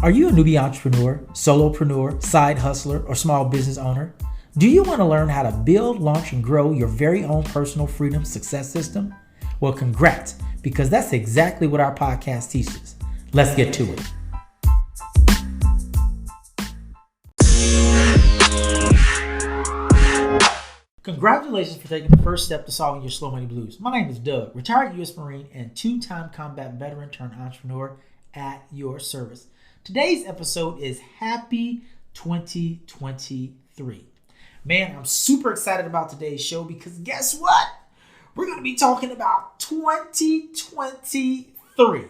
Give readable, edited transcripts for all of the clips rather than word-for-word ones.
Are you a newbie entrepreneur, solopreneur, side hustler, or small business owner? Do you want to learn how to build, launch, and grow your very own personal freedom success system? Well, congrats, because that's exactly what our podcast teaches. Let's get to it. Congratulations for taking the first step to solving your slow money blues. My name is Doug, retired U.S. Marine and two-time combat veteran turned entrepreneur at your service. Today's episode is Happy 2023. Man, I'm super excited about today's show because guess what? We're going to be talking about 2023.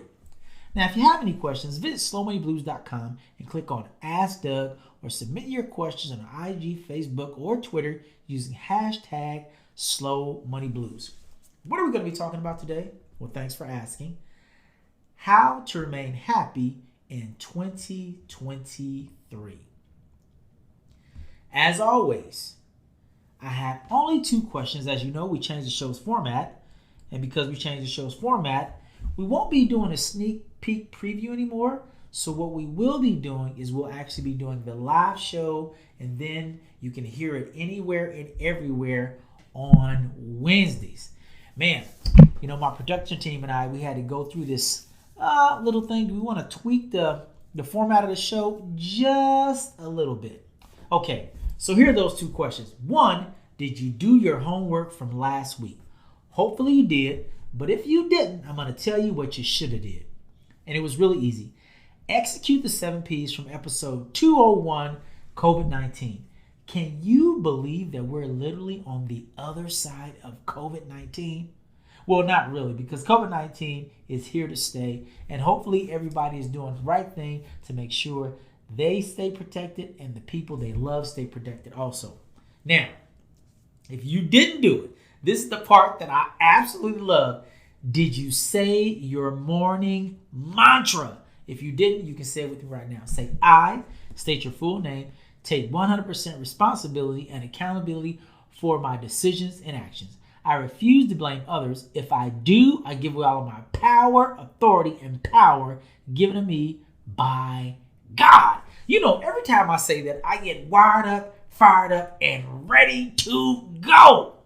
Now, if you have any questions, visit slowmoneyblues.com and click on Ask Doug or submit your questions on IG, Facebook, or Twitter using hashtag SlowMoneyBlues. What are we going to be talking about today? Well, thanks for asking. How to remain happy in 2023. As always, I have only two questions. As you know, we changed the show's format. And because we changed the show's format, we won't be doing a sneak peek preview anymore. So what we will be doing is we'll actually be doing the live show, and then you can hear it anywhere and everywhere on Wednesdays. Man, you know, my production team and I, we had to go through this little thing. Do we want to tweak the format of the show just a little bit? Okay, so here are those two questions. One, did you do your homework from last week? Hopefully you did, but if you didn't, I'm going to tell you what you should have did. And it was really easy. Execute the 7 P's from episode 201, COVID-19. Can you believe that we're literally on the other side of COVID-19? Well, not really, because COVID-19 is here to stay, and hopefully everybody is doing the right thing to make sure they stay protected and the people they love stay protected also. Now, if you didn't do it, this is the part that I absolutely love. Did you say your morning mantra? If you didn't, you can say it with me right now. Say I, state your full name, take 100% responsibility and accountability for my decisions and actions. I refuse to blame others. If I do, I give away all of my power, authority, and power given to me by God. You know, every time I say that, I get wired up, fired up, and ready to go.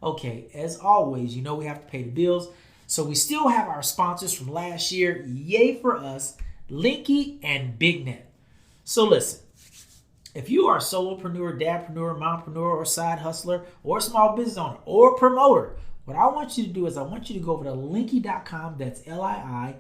Okay, as always, you know we have to pay the bills. So we still have our sponsors from last year. Yay for us, Linky and BigNet. So listen. If you are a solopreneur, dadpreneur, mompreneur, or side hustler, or small business owner, or promoter, what I want you to do is I want you to go over to linky.com, that's LIINKY.com,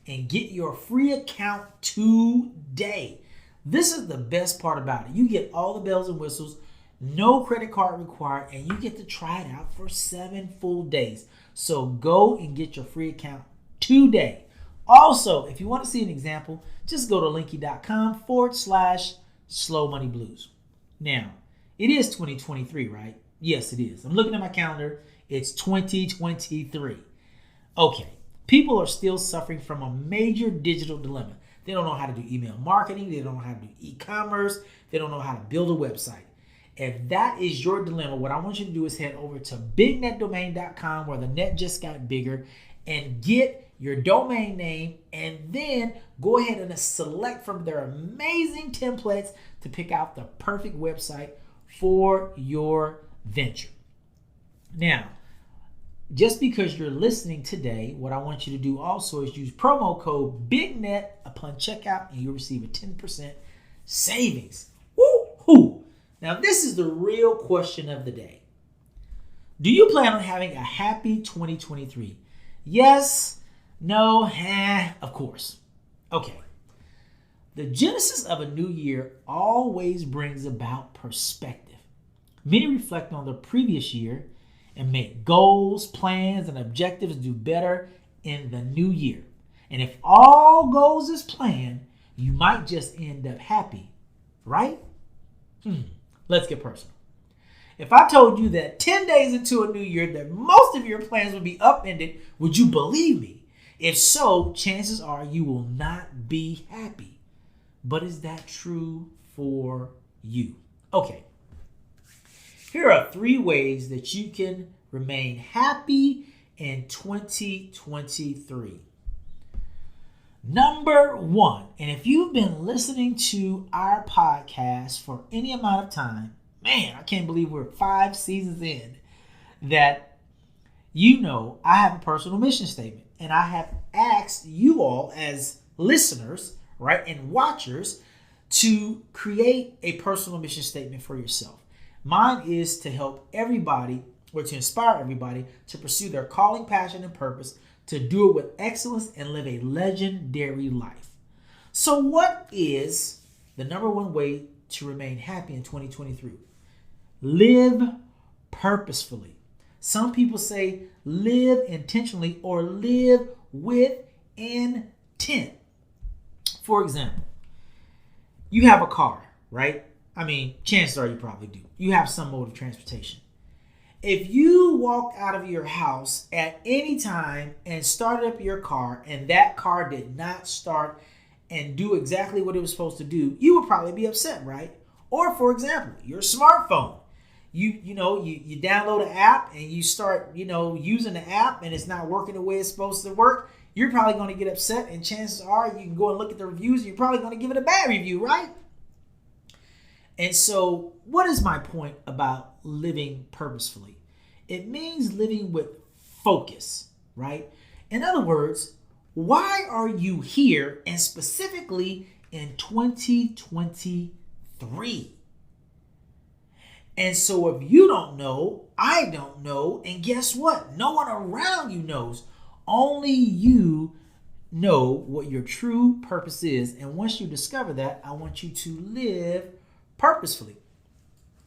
and get your free account today. This is the best part about it. You get all the bells and whistles, no credit card required, and you get to try it out for 7 full days. So go and get your free account today. Also, if you want to see an example, just go to linky.com/slowmoneyblues. Now, it is 2023, right? Yes, it is. I'm looking at my calendar. It's 2023. Okay, people are still suffering from a major digital dilemma. They don't know how to do email marketing. They don't know how to do e-commerce. They don't know how to build a website. If that is your dilemma, what I want you to do is head over to bignetdomain.com, where the net just got bigger, and get your domain name, and then go ahead and select from their amazing templates to pick out the perfect website for your venture. Now, just because you're listening today, what I want you to do also is use promo code BIGNET upon checkout, and you'll receive a 10% savings. Woo-hoo! Now, this is the real question of the day. Do you plan on having a happy 2023? Yes, no, of course. Okay. The genesis of a new year always brings about perspective. Many reflect on the previous year and make goals, plans, and objectives do better in the new year. And if all goes as planned, you might just end up happy, right? Let's get personal. If I told you that 10 days into a new year that most of your plans would be upended, would you believe me? If so, chances are you will not be happy. But is that true for you? Okay. Here are 3 ways that you can remain happy in 2023. Number one, and if you've been listening to our podcast for any amount of time, man, I can't believe we're 5 seasons in, that I have a personal mission statement. And I have asked you all as listeners, right, and watchers to create a personal mission statement for yourself. Mine is to help everybody or to inspire everybody to pursue their calling, passion, and purpose, to do it with excellence and live a legendary life. So what is the number one way to remain happy in 2023? Live purposefully. Some people say live intentionally or live with intent. For example, you have a car, right? I mean, chances are you probably do. You have some mode of transportation. If you walked out of your house at any time and started up your car and that car did not start and do exactly what it was supposed to do, you would probably be upset, right? Or for example, your smartphone. You download an app and you start, using the app and it's not working the way it's supposed to work. You're probably going to get upset, and chances are you can go and look at the reviews and you're probably going to give it a bad review, right? And so what is my point about living purposefully? It means living with focus, right? In other words, why are you here, and specifically in 2023? And so if you don't know, I don't know, and guess what? No one around you knows. Only you know what your true purpose is. And once you discover that, I want you to live purposefully.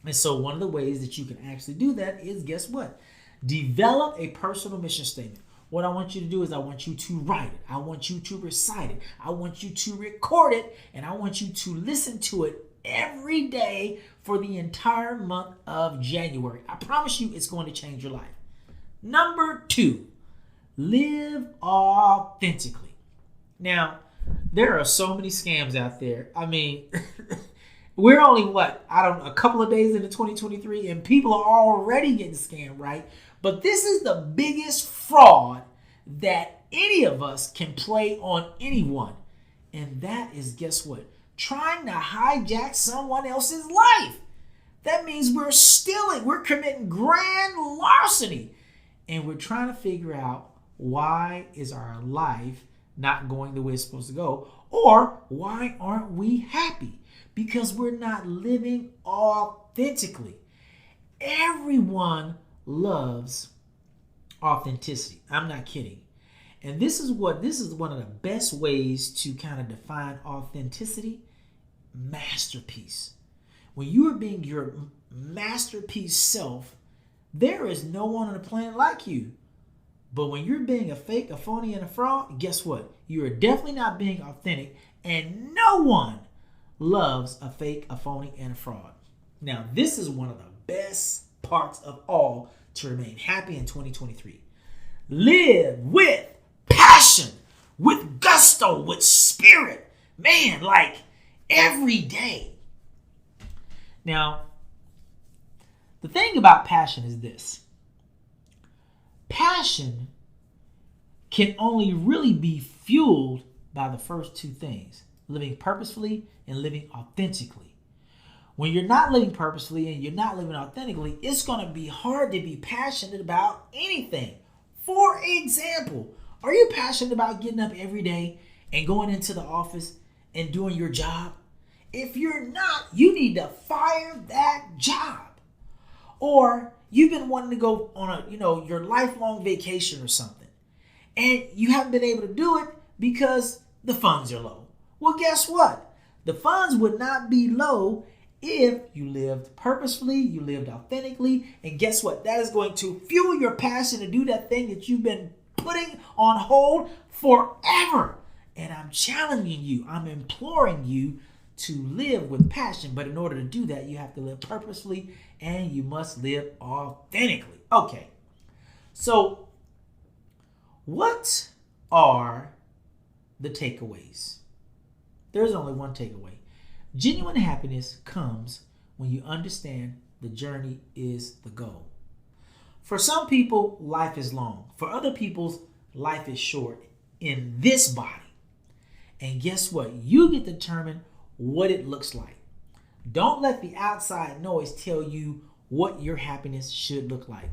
And so one of the ways that you can actually do that is, guess what? Develop a personal mission statement. What I want you to do is I want you to write it. I want you to recite it. I want you to record it. And I want you to listen to it every day for the entire month of January. I promise you it's going to change your life. Number 2, live authentically. Now, there are so many scams out there. I mean, we're only, a couple of days into 2023 and people are already getting scammed, right? But this is the biggest fraud that any of us can play on anyone. And that is, guess what? Trying to hijack someone else's life. That means we're stealing. We're committing grand larceny. And we're trying to figure out, why is our life not going the way it's supposed to go? Or why aren't we happy? Because we're not living authentically. Everyone loves authenticity. I'm not kidding. And this is one of the best ways to kind of define authenticity. Masterpiece. When you are being your masterpiece self, there is no one on the planet like you. But when you're being a fake, a phony, and a fraud, guess what? You are definitely not being authentic, and no one loves a fake, a phony, and a fraud. Now, this is one of the best parts of all to remain happy in 2023. Live with passion, with gusto, with spirit. Man, like every day. Now, the thing about passion is this. Passion can only really be fueled by the first 2 things, living purposefully and living authentically. When you're not living purposefully and you're not living authentically, it's going to be hard to be passionate about anything. For example, are you passionate about getting up every day and going into the office and doing your job? If you're not, you need to fire that job. Or you've been wanting to go on your lifelong vacation or something, and you haven't been able to do it because the funds are low. Well, guess what? The funds would not be low if you lived purposefully, you lived authentically, and guess what? That is going to fuel your passion to do that thing that you've been putting on hold forever. And I'm challenging you, I'm imploring you to live with passion. But in order to do that, you have to live purposefully and you must live authentically. Okay, so what are the takeaways? There's only one takeaway. Genuine happiness comes when you understand the journey is the goal. For some people, life is long. For other people's, life is short in this body. And guess what? You get to determine what it looks like. Don't let the outside noise tell you what your happiness should look like.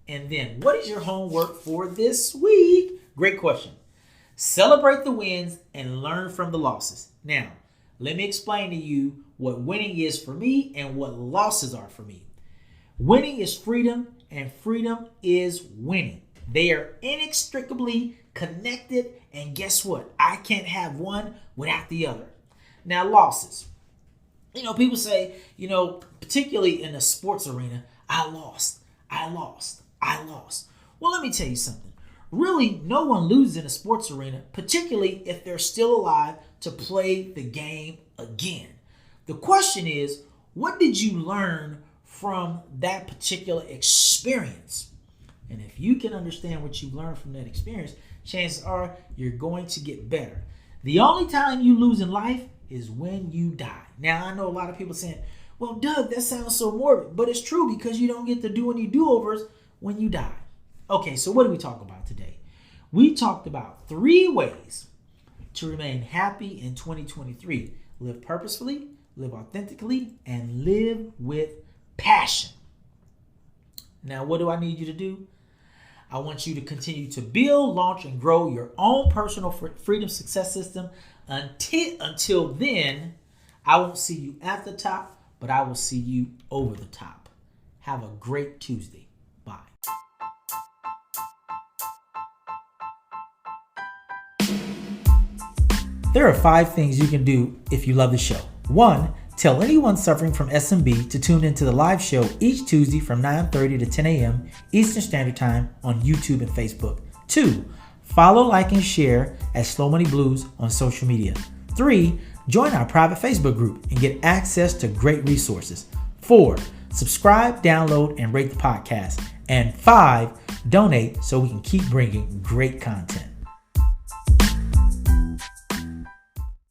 And then, what is your homework for this week? Great question. Celebrate the wins and learn from the losses. Now, let me explain to you what winning is for me and what losses are for me. Winning is freedom, and freedom is winning. They are inextricably connected, and guess what? I can't have one without the other. Now, losses. People say, particularly in the sports arena, I lost. Well, let me tell you something. Really, no one loses in a sports arena, particularly if they're still alive to play the game again. The question is, what did you learn from that particular experience? And if you can understand what you learned from that experience, chances are you're going to get better. The only time you lose in life is when you die. Now, I know a lot of people saying, well, Doug, that sounds so morbid, but it's true because you don't get to do any do-overs when you die. Okay, so what did we talk about today? We talked about 3 ways to remain happy in 2023. Live purposefully, live authentically, and live with passion. Now, what do I need you to do? I want you to continue to build, launch, and grow your own personal freedom success system. Until then, I won't see you at the top, but I will see you over the top. Have a great Tuesday. Bye. There are 5 things you can do if you love the show. 1, tell anyone suffering from SMB to tune into the live show each Tuesday from 9:30 to 10 a.m. Eastern Standard Time on YouTube and Facebook. 2, follow, like, and share at Slow Money Blues on social media. 3, join our private Facebook group and get access to great resources. 4, subscribe, download, and rate the podcast. And 5, donate so we can keep bringing great content.